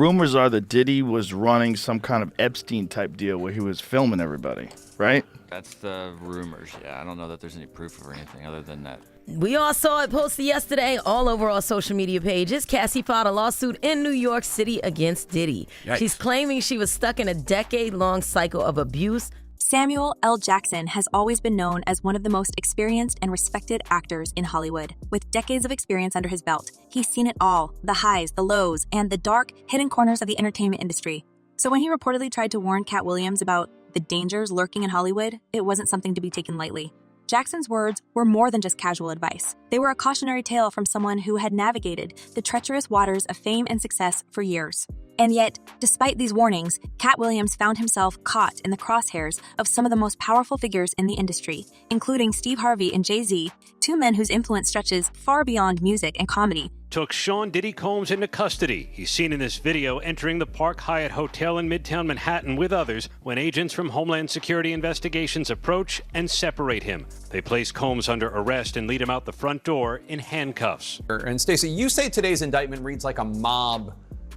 Rumors are that Diddy was running some kind of Epstein-type deal where he was filming everybody, right? That's the rumors, yeah. I don't know that there's any proof or anything other than that. We all saw it posted yesterday all over our social media pages. Cassie filed a lawsuit in New York City against Diddy. Yikes. She's claiming she was stuck in a decade-long cycle of abuse. Samuel L. Jackson has always been known as one of the most experienced and respected actors in Hollywood. With decades of experience under his belt, he's seen it all, the highs, the lows, and the dark, hidden corners of the entertainment industry. So when he reportedly tried to warn Katt Williams about the dangers lurking in Hollywood, it wasn't something to be taken lightly. Jackson's words were more than just casual advice. They were a cautionary tale from someone who had navigated the treacherous waters of fame and success for years. And yet, despite these warnings, Katt Williams found himself caught in the crosshairs of some of the most powerful figures in the industry, including Steve Harvey and Jay-Z, two men whose influence stretches far beyond music and comedy. Took Sean Diddy Combs into custody. He's seen in this video entering the Park Hyatt Hotel in Midtown Manhattan with others when agents from Homeland Security Investigations approach and separate him. They place Combs under arrest and lead him out the front door in handcuffs. And Stacey, you say today's indictment reads like a mob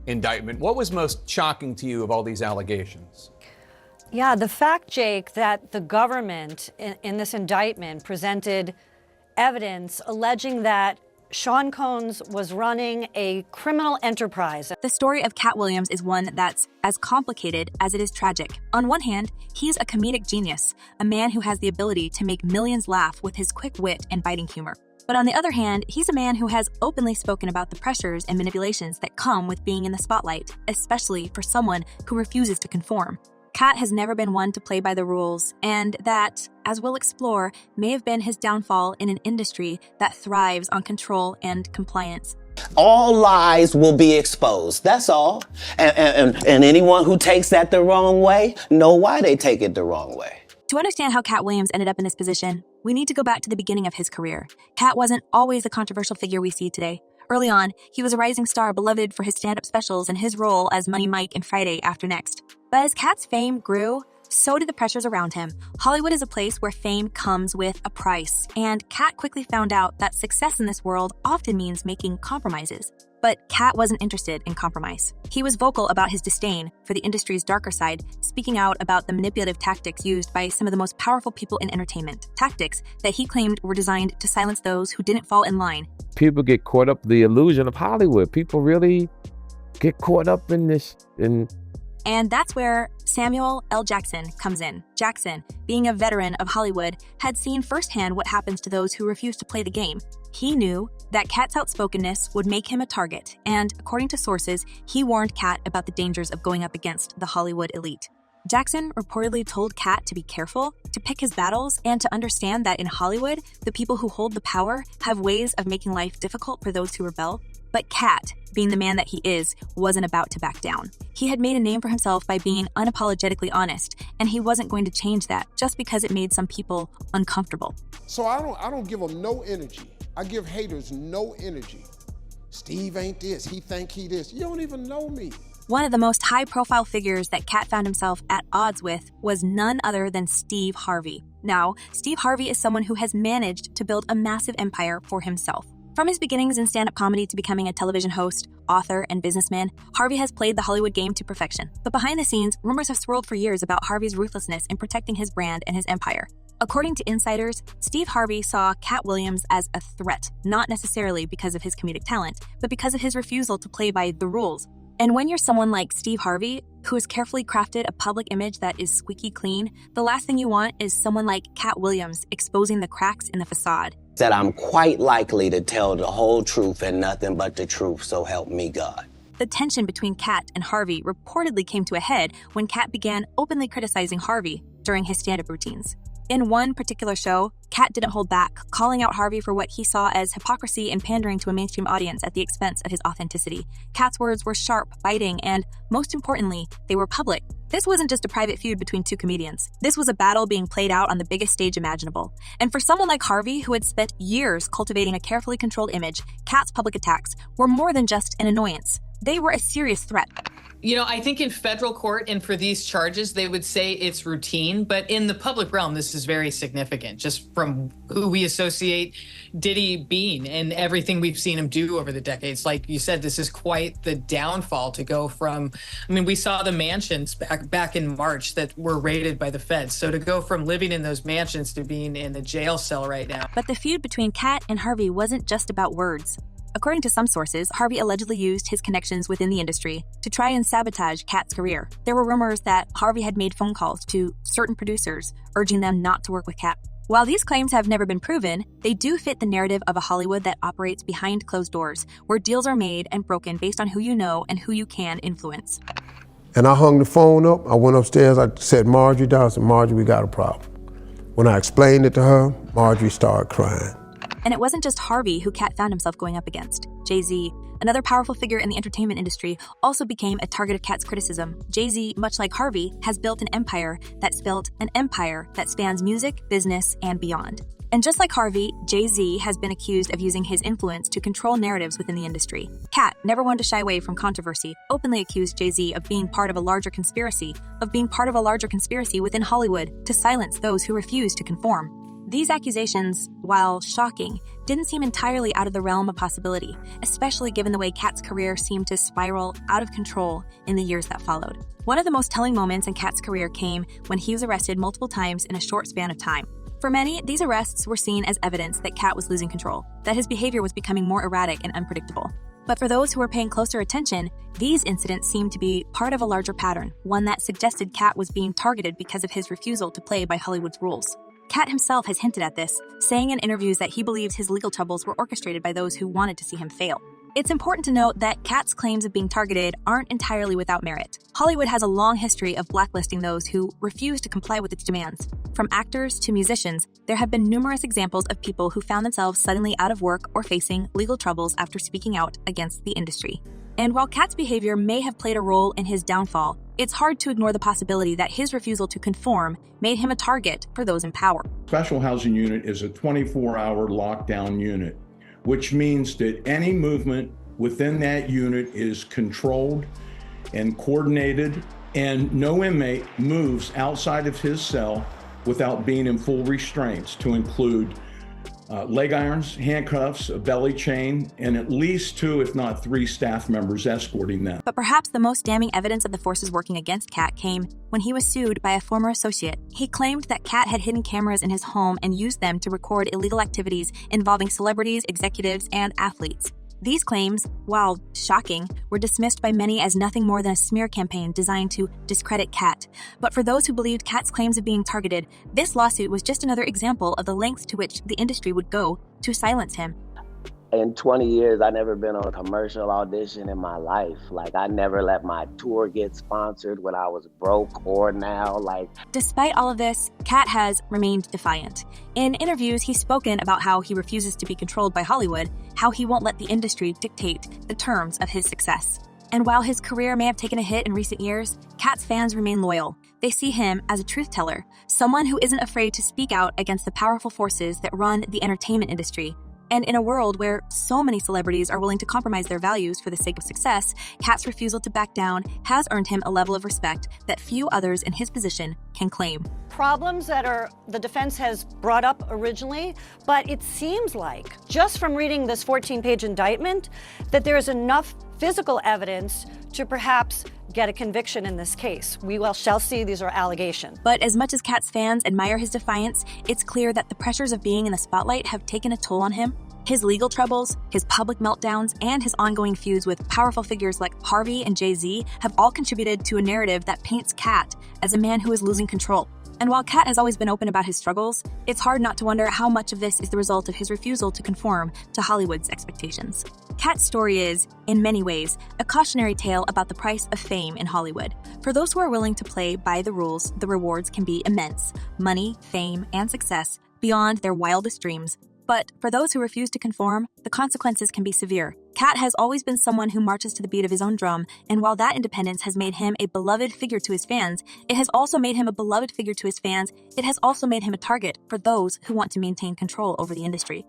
indictment. What was most shocking to you of all these allegations? Yeah, the fact, Jake, that the government in this indictment presented evidence alleging that Sean Combs was running a criminal enterprise. The story of Katt Williams is one that's as complicated as it is tragic. On one hand, he's a comedic genius, a man who has the ability to make millions laugh with his quick wit and biting humor. But on the other hand, he's a man who has openly spoken about the pressures and manipulations that come with being in the spotlight, especially for someone who refuses to conform. Katt has never been one to play by the rules, and that, as we'll explore, may have been his downfall in an industry that thrives on control and compliance. All lies will be exposed, that's all. And anyone who takes that the wrong way, know why they take it the wrong way. To understand how Katt Williams ended up in this position, we need to go back to the beginning of his career. Katt wasn't always the controversial figure we see today. Early on, he was a rising star beloved for his stand-up specials and his role as Money Mike in Friday After Next. But as Katt's fame grew, so did the pressures around him. Hollywood is a place where fame comes with a price, and Katt quickly found out that success in this world often means making compromises. But Katt wasn't interested in compromise. He was vocal about his disdain for the industry's darker side, speaking out about the manipulative tactics used by some of the most powerful people in entertainment, tactics that he claimed were designed to silence those who didn't fall in line. People get caught up in the illusion of Hollywood. People really get caught up in this. And that's where Samuel L. Jackson comes in. Jackson, being a veteran of Hollywood, had seen firsthand what happens to those who refuse to play the game. He knew that Katt's outspokenness would make him a target, and according to sources, he warned Katt about the dangers of going up against the Hollywood elite. Jackson reportedly told Katt to be careful, to pick his battles, and to understand that in Hollywood, the people who hold the power have ways of making life difficult for those who rebel. But Katt, being the man that he is, wasn't about to back down. He had made a name for himself by being unapologetically honest, and he wasn't going to change that just because it made some people uncomfortable. So I don't give them no energy. I give haters no energy. Steve ain't this, he think he this. You don't even know me. One of the most high-profile figures that Katt found himself at odds with was none other than Steve Harvey. Now, Steve Harvey is someone who has managed to build a massive empire for himself. From his beginnings in stand-up comedy to becoming a television host, author, and businessman, Harvey has played the Hollywood game to perfection. But behind the scenes, rumors have swirled for years about Harvey's ruthlessness in protecting his brand and his empire. According to insiders, Steve Harvey saw Katt Williams as a threat, not necessarily because of his comedic talent, but because of his refusal to play by the rules. And when you're someone like Steve Harvey, who has carefully crafted a public image that is squeaky clean, the last thing you want is someone like Katt Williams exposing the cracks in the facade. That I'm quite likely to tell the whole truth and nothing but the truth, so help me God. The tension between Katt and Harvey reportedly came to a head when Katt began openly criticizing Harvey during his stand-up routines. In one particular show, Katt didn't hold back, calling out Harvey for what he saw as hypocrisy and pandering to a mainstream audience at the expense of his authenticity. Katt's words were sharp, biting, and, most importantly, they were public. This wasn't just a private feud between two comedians. This was a battle being played out on the biggest stage imaginable. And for someone like Harvey, who had spent years cultivating a carefully controlled image, Katt's public attacks were more than just an annoyance. They were a serious threat. You know, I think in federal court and for these charges, they would say it's routine, but in the public realm, this is very significant, just from who we associate Diddy being and everything we've seen him do over the decades. Like you said, this is quite the downfall to go from, I mean, we saw the mansions back in March that were raided by the feds. So to go from living in those mansions to being in a jail cell right now. But the feud between Katt and Harvey wasn't just about words. According to some sources, Harvey allegedly used his connections within the industry to try and sabotage Katt's career. There were rumors that Harvey had made phone calls to certain producers, urging them not to work with Katt. While these claims have never been proven, they do fit the narrative of a Hollywood that operates behind closed doors, where deals are made and broken based on who you know and who you can influence. And I hung the phone up. I went upstairs. I said, Marjorie down. I said, Marjorie, we got a problem. When I explained it to her, Marjorie started crying. And it wasn't just Harvey who Katt found himself going up against. Jay-Z, another powerful figure in the entertainment industry, also became a target of Katt's criticism. Jay-Z, much like Harvey, has built an empire that spans music, business, and beyond. And just like Harvey, Jay-Z has been accused of using his influence to control narratives within the industry. Katt, never one to shy away from controversy, openly accused Jay-Z of being part of a larger conspiracy within Hollywood to silence those who refuse to conform. These accusations, while shocking, didn't seem entirely out of the realm of possibility, especially given the way Katt's career seemed to spiral out of control in the years that followed. One of the most telling moments in Katt's career came when he was arrested multiple times in a short span of time. For many, these arrests were seen as evidence that Katt was losing control, that his behavior was becoming more erratic and unpredictable. But for those who were paying closer attention, these incidents seemed to be part of a larger pattern, one that suggested Katt was being targeted because of his refusal to play by Hollywood's rules. Katt himself has hinted at this, saying in interviews that he believes his legal troubles were orchestrated by those who wanted to see him fail. It's important to note that Katt's claims of being targeted aren't entirely without merit. Hollywood has a long history of blacklisting those who refuse to comply with its demands. From actors to musicians, there have been numerous examples of people who found themselves suddenly out of work or facing legal troubles after speaking out against the industry. And while Katt's behavior may have played a role in his downfall, it's hard to ignore the possibility that his refusal to conform made him a target for those in power. Special housing unit is a 24-hour lockdown unit, which means that any movement within that unit is controlled and coordinated, and no inmate moves outside of his cell without being in full restraints, to include leg irons, handcuffs, a belly chain, and at least 2, if not 3 staff members escorting them. But perhaps the most damning evidence of the forces working against Katt came when he was sued by a former associate. He claimed that Katt had hidden cameras in his home and used them to record illegal activities involving celebrities, executives, and athletes. These claims, while shocking, were dismissed by many as nothing more than a smear campaign designed to discredit Katt. But for those who believed Katt's claims of being targeted, this lawsuit was just another example of the lengths to which the industry would go to silence him. In 20 years, I never been on a commercial audition in my life. Like, I never let my tour get sponsored when I was broke or now, like. Despite all of this, Katt has remained defiant. In interviews, he's spoken about how he refuses to be controlled by Hollywood, how he won't let the industry dictate the terms of his success. And while his career may have taken a hit in recent years, Katt's fans remain loyal. They see him as a truth teller, someone who isn't afraid to speak out against the powerful forces that run the entertainment industry. And in a world where so many celebrities are willing to compromise their values for the sake of success, Katt's refusal to back down has earned him a level of respect that few others in his position can claim. Problems that the defense has brought up originally, but it seems like, just from reading this 14-page indictment, that there is enough physical evidence to perhaps get a conviction in this case. We shall see. These are allegations. But as much as Katt's fans admire his defiance, it's clear that the pressures of being in the spotlight have taken a toll on him. His legal troubles, his public meltdowns, and his ongoing feuds with powerful figures like Harvey and Jay-Z have all contributed to a narrative that paints Katt as a man who is losing control. And while Katt has always been open about his struggles, it's hard not to wonder how much of this is the result of his refusal to conform to Hollywood's expectations. Katt's story is, in many ways, a cautionary tale about the price of fame in Hollywood. For those who are willing to play by the rules, the rewards can be immense: money, fame, and success beyond their wildest dreams. But for those who refuse to conform, the consequences can be severe. Katt has always been someone who marches to the beat of his own drum, and while that independence has made him a beloved figure to his fans, it has also made him a target for those who want to maintain control over the industry.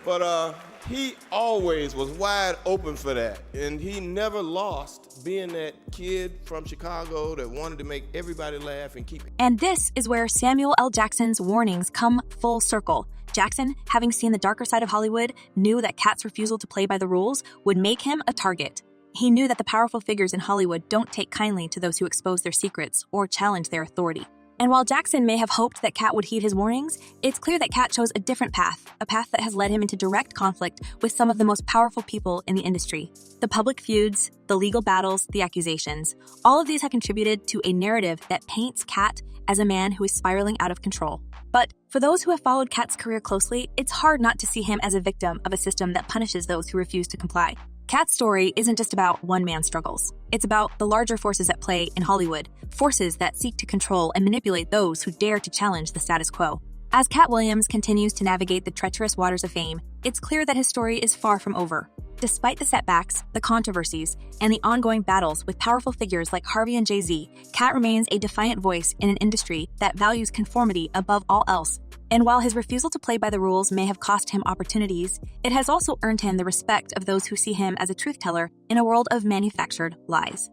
But he always was wide open for that, and he never lost being that kid from Chicago that wanted to make everybody laugh and keep it. And this is where Samuel L. Jackson's warnings come full circle. Jackson, having seen the darker side of Hollywood, knew that Katt's refusal to play by the rules would make him a target. He knew that the powerful figures in Hollywood don't take kindly to those who expose their secrets or challenge their authority. And while Jackson may have hoped that Katt would heed his warnings, it's clear that Katt chose a different path, a path that has led him into direct conflict with some of the most powerful people in the industry. The public feuds, the legal battles, the accusations, all of these have contributed to a narrative that paints Katt as a man who is spiraling out of control. But for those who have followed Katt's career closely, it's hard not to see him as a victim of a system that punishes those who refuse to comply. Katt's story isn't just about one man's struggles. It's about the larger forces at play in Hollywood, forces that seek to control and manipulate those who dare to challenge the status quo. As Katt Williams continues to navigate the treacherous waters of fame, it's clear that his story is far from over. Despite the setbacks, the controversies, and the ongoing battles with powerful figures like Harvey and Jay-Z, Katt remains a defiant voice in an industry that values conformity above all else. And while his refusal to play by the rules may have cost him opportunities, it has also earned him the respect of those who see him as a truth teller in a world of manufactured lies.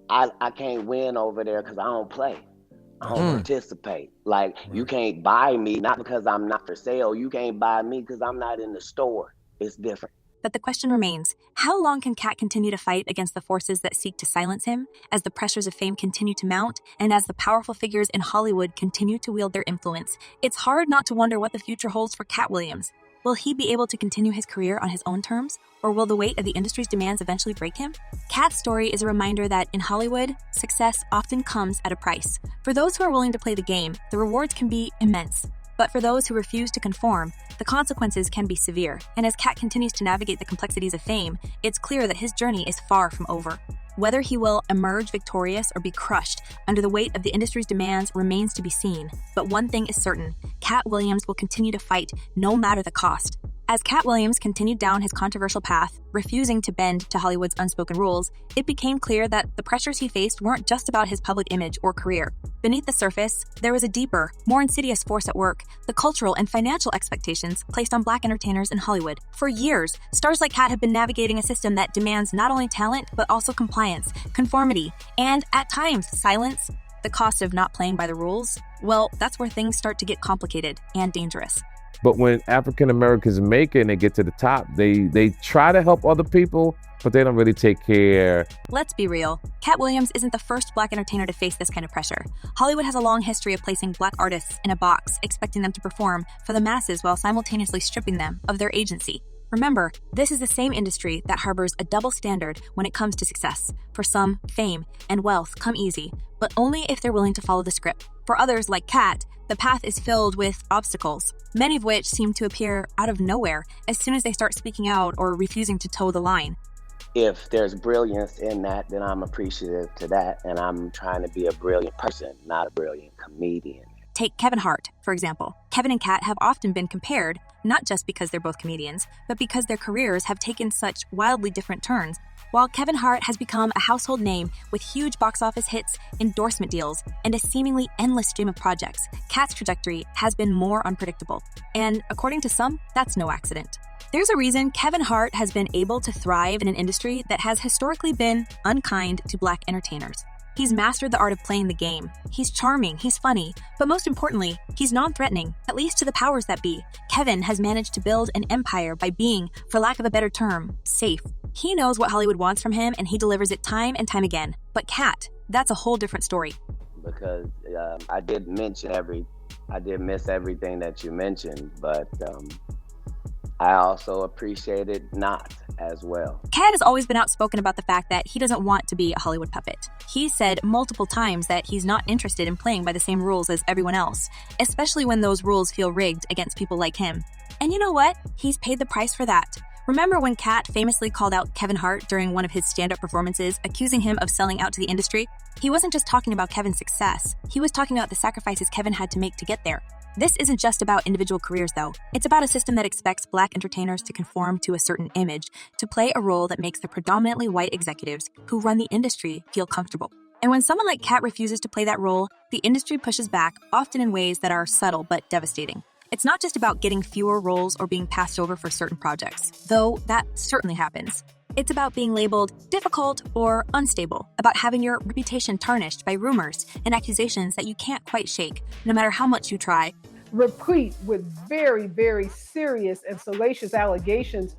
I can't win over there because I don't play. I don't participate. Like, you can't buy me, not because I'm not for sale. You can't buy me because I'm not in the store. It's different. But the question remains, how long can Katt continue to fight against the forces that seek to silence him, as the pressures of fame continue to mount, and as the powerful figures in Hollywood continue to wield their influence? It's hard not to wonder what the future holds for Katt Williams. Will he be able to continue his career on his own terms, or will the weight of the industry's demands eventually break him? Katt's story is a reminder that in Hollywood, success often comes at a price. For those who are willing to play the game, the rewards can be immense. But for those who refuse to conform, the consequences can be severe. And as Katt continues to navigate the complexities of fame, it's clear that his journey is far from over. Whether he will emerge victorious or be crushed under the weight of the industry's demands remains to be seen. But one thing is certain, Katt Williams will continue to fight no matter the cost. As Katt Williams continued down his controversial path, refusing to bend to Hollywood's unspoken rules, it became clear that the pressures he faced weren't just about his public image or career. Beneath the surface, there was a deeper, more insidious force at work, the cultural and financial expectations placed on Black entertainers in Hollywood. For years, stars like Katt have been navigating a system that demands not only talent, but also compliance, conformity, and, at times, silence. The cost of not playing by the rules? Well, that's where things start to get complicated and dangerous. But when African Americans make it and they get to the top, they try to help other people, but they don't really take care. Let's be real. Katt Williams isn't the first Black entertainer to face this kind of pressure. Hollywood has a long history of placing Black artists in a box, expecting them to perform for the masses while simultaneously stripping them of their agency. Remember, this is the same industry that harbors a double standard when it comes to success. For some, fame and wealth come easy, but only if they're willing to follow the script. For others, like Katt, the path is filled with obstacles, many of which seem to appear out of nowhere as soon as they start speaking out or refusing to toe the line. If there's brilliance in that, then I'm appreciative to that, and I'm trying to be a brilliant person, not a brilliant comedian. Take Kevin Hart, for example. Kevin and Katt have often been compared, not just because they're both comedians, but because their careers have taken such wildly different turns. While Kevin Hart has become a household name with huge box office hits, endorsement deals, and a seemingly endless stream of projects, Katt's trajectory has been more unpredictable. And according to some, that's no accident. There's a reason Kevin Hart has been able to thrive in an industry that has historically been unkind to Black entertainers. He's mastered the art of playing the game. He's charming, he's funny, but most importantly, he's non-threatening, at least to the powers that be. Kevin has managed to build an empire by being, for lack of a better term, safe. He knows what Hollywood wants from him, and he delivers it time and time again. But Katt, that's a whole different story. Because I did miss everything that you mentioned, but I also appreciated not as well. Katt has always been outspoken about the fact that he doesn't want to be a Hollywood puppet. He said multiple times that he's not interested in playing by the same rules as everyone else, especially when those rules feel rigged against people like him. And you know what? He's paid the price for that. Remember when Katt famously called out Kevin Hart during one of his stand-up performances, accusing him of selling out to the industry? He wasn't just talking about Kevin's success. He was talking about the sacrifices Kevin had to make to get there. This isn't just about individual careers, though. It's about a system that expects Black entertainers to conform to a certain image, to play a role that makes the predominantly white executives who run the industry feel comfortable. And when someone like Katt refuses to play that role, the industry pushes back, often in ways that are subtle but devastating. It's not just about getting fewer roles or being passed over for certain projects, though that certainly happens. It's about being labeled difficult or unstable, about having your reputation tarnished by rumors and accusations that you can't quite shake, no matter how much you try. Replete with very, very serious and salacious allegations,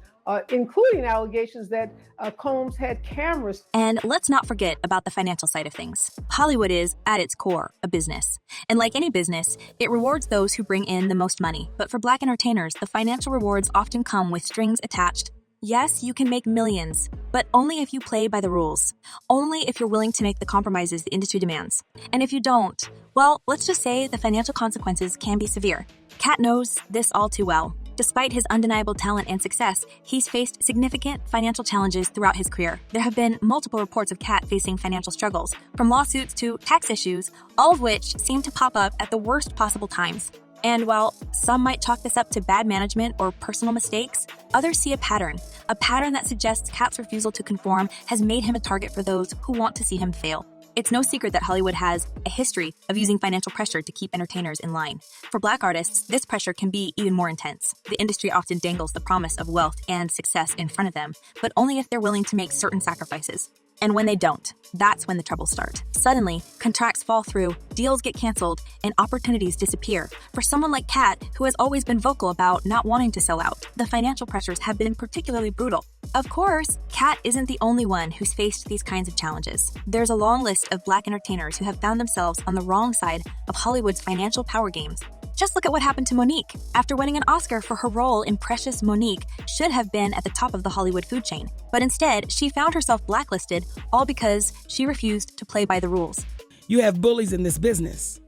including allegations that Combs had cameras. And let's not forget about the financial side of things. Hollywood is, at its core, a business. And like any business, it rewards those who bring in the most money. But for Black entertainers, the financial rewards often come with strings attached. Yes, you can make millions, but only if you play by the rules. Only if you're willing to make the compromises the industry demands. And if you don't, well, let's just say the financial consequences can be severe. Katt knows this all too well. Despite his undeniable talent and success, he's faced significant financial challenges throughout his career. There have been multiple reports of Katt facing financial struggles, from lawsuits to tax issues, all of which seem to pop up at the worst possible times. And while some might chalk this up to bad management or personal mistakes, others see a pattern that suggests Katt's refusal to conform has made him a target for those who want to see him fail. It's no secret that Hollywood has a history of using financial pressure to keep entertainers in line. For Black artists, this pressure can be even more intense. The industry often dangles the promise of wealth and success in front of them, but only if they're willing to make certain sacrifices. And when they don't, that's when the troubles start. Suddenly, contracts fall through, deals get canceled, and opportunities disappear. For someone like Katt, who has always been vocal about not wanting to sell out, the financial pressures have been particularly brutal. Of course, Katt isn't the only one who's faced these kinds of challenges. There's a long list of Black entertainers who have found themselves on the wrong side of Hollywood's financial power games. Just look at what happened to Monique. After winning an Oscar for her role in Precious, Monique should have been at the top of the Hollywood food chain. But instead, she found herself blacklisted, all because she refused to play by the rules. You have bullies in this business.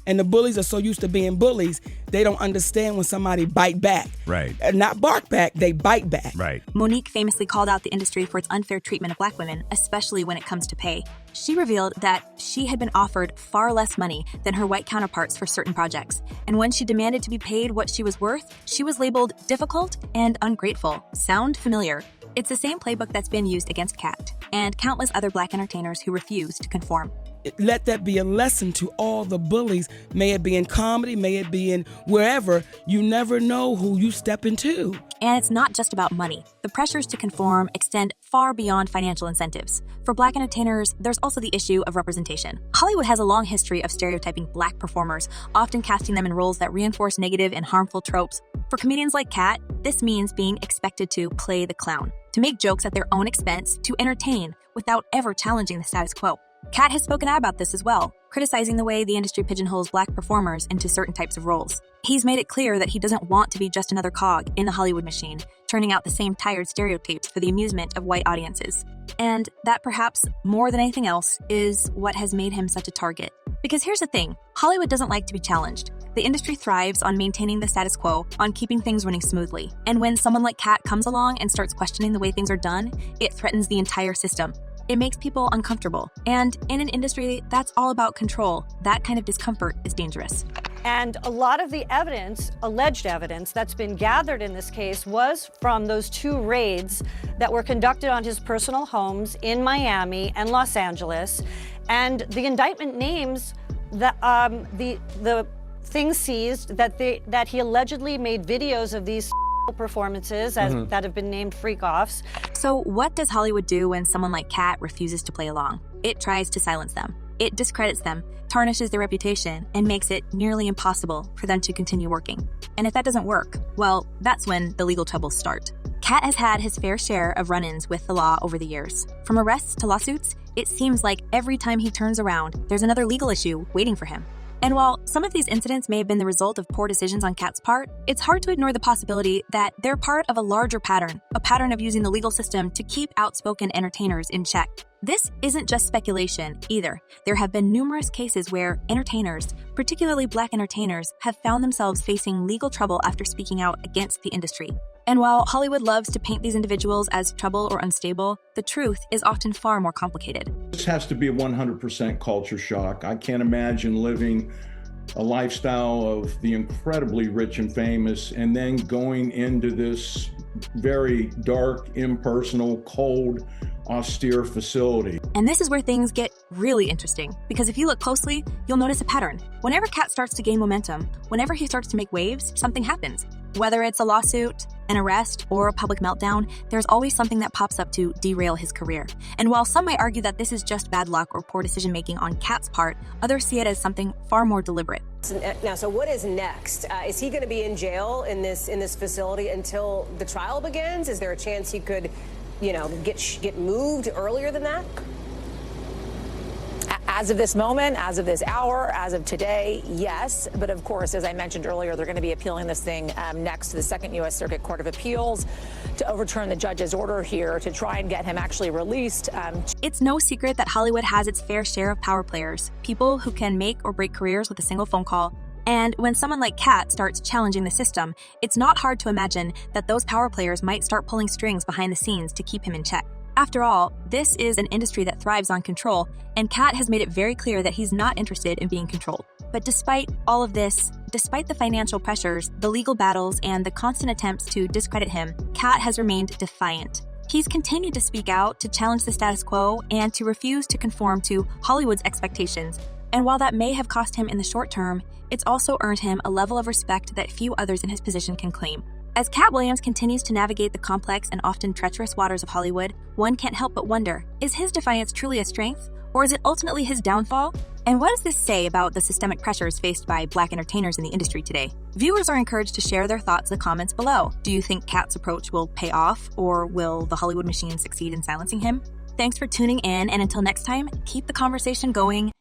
And the bullies are so used to being bullies, they don't understand when somebody bite back. Right. Not bark back, they bite back. Right. Monique famously called out the industry for its unfair treatment of Black women, especially when it comes to pay. She revealed that she had been offered far less money than her white counterparts for certain projects. And when she demanded to be paid what she was worth, she was labeled difficult and ungrateful. Sound familiar? It's the same playbook that's been used against Katt and countless other Black entertainers who refuse to conform. Let that be a lesson to all the bullies. May it be in comedy, may it be in wherever. You never know who you step into. And it's not just about money. The pressures to conform extend far beyond financial incentives. For Black entertainers, there's also the issue of representation. Hollywood has a long history of stereotyping Black performers, often casting them in roles that reinforce negative and harmful tropes. For comedians like Katt, this means being expected to play the clown, to make jokes at their own expense, to entertain without ever challenging the status quo. Katt has spoken out about this as well, criticizing the way the industry pigeonholes Black performers into certain types of roles. He's made it clear that he doesn't want to be just another cog in the Hollywood machine, turning out the same tired stereotypes for the amusement of white audiences. And that perhaps, more than anything else, is what has made him such a target. Because here's the thing, Hollywood doesn't like to be challenged. The industry thrives on maintaining the status quo, on keeping things running smoothly. And when someone like Katt comes along and starts questioning the way things are done, it threatens the entire system. It makes people uncomfortable. And in an industry that's all about control, that kind of discomfort is dangerous. And a lot of the evidence, alleged evidence, that's been gathered in this case was from those 2 raids that were conducted on his personal homes in Miami and Los Angeles. And the indictment names the things seized that he allegedly made videos of these performances that have been named freak-offs. So what does Hollywood do when someone like Katt refuses to play along? It tries to silence them. It discredits them, tarnishes their reputation, and makes it nearly impossible for them to continue working. And if that doesn't work, well, that's when the legal troubles start. Katt has had his fair share of run-ins with the law over the years. From arrests to lawsuits, it seems like every time he turns around, there's another legal issue waiting for him. And while some of these incidents may have been the result of poor decisions on Katt's part, it's hard to ignore the possibility that they're part of a larger pattern, a pattern of using the legal system to keep outspoken entertainers in check. This isn't just speculation either. There have been numerous cases where entertainers, particularly Black entertainers, have found themselves facing legal trouble after speaking out against the industry. And while Hollywood loves to paint these individuals as trouble or unstable, the truth is often far more complicated. This has to be a 100% culture shock. I can't imagine living a lifestyle of the incredibly rich and famous and then going into this very dark, impersonal, cold, austere facility. And this is where things get really interesting, because if you look closely, you'll notice a pattern. Whenever Katt starts to gain momentum, whenever he starts to make waves, something happens. Whether it's a lawsuit, an arrest, or a public meltdown, there's always something that pops up to derail his career. And while some might argue that this is just bad luck or poor decision-making on Katt's part, others see it as something far more deliberate. Now, so what is next? Is he going to be in jail in this facility until the trial begins? Is there a chance he could, get moved earlier than that? As of this moment, as of this hour, as of today, yes. But of course, as I mentioned earlier, they're going to be appealing this thing next to the Second U.S. Circuit Court of Appeals to overturn the judge's order here to try and get him actually released. It's no secret that Hollywood has its fair share of power players, people who can make or break careers with a single phone call. And when someone like Katt starts challenging the system, it's not hard to imagine that those power players might start pulling strings behind the scenes to keep him in check. After all, this is an industry that thrives on control, and Katt has made it very clear that he's not interested in being controlled. But despite all of this, despite the financial pressures, the legal battles, and the constant attempts to discredit him, Katt has remained defiant. He's continued to speak out, to challenge the status quo, and to refuse to conform to Hollywood's expectations. And while that may have cost him in the short term, it's also earned him a level of respect that few others in his position can claim. As Katt Williams continues to navigate the complex and often treacherous waters of Hollywood, one can't help but wonder, is his defiance truly a strength, or is it ultimately his downfall? And what does this say about the systemic pressures faced by Black entertainers in the industry today? Viewers are encouraged to share their thoughts in the comments below. Do you think Katt's approach will pay off, or will the Hollywood machine succeed in silencing him? Thanks for tuning in, and until next time, keep the conversation going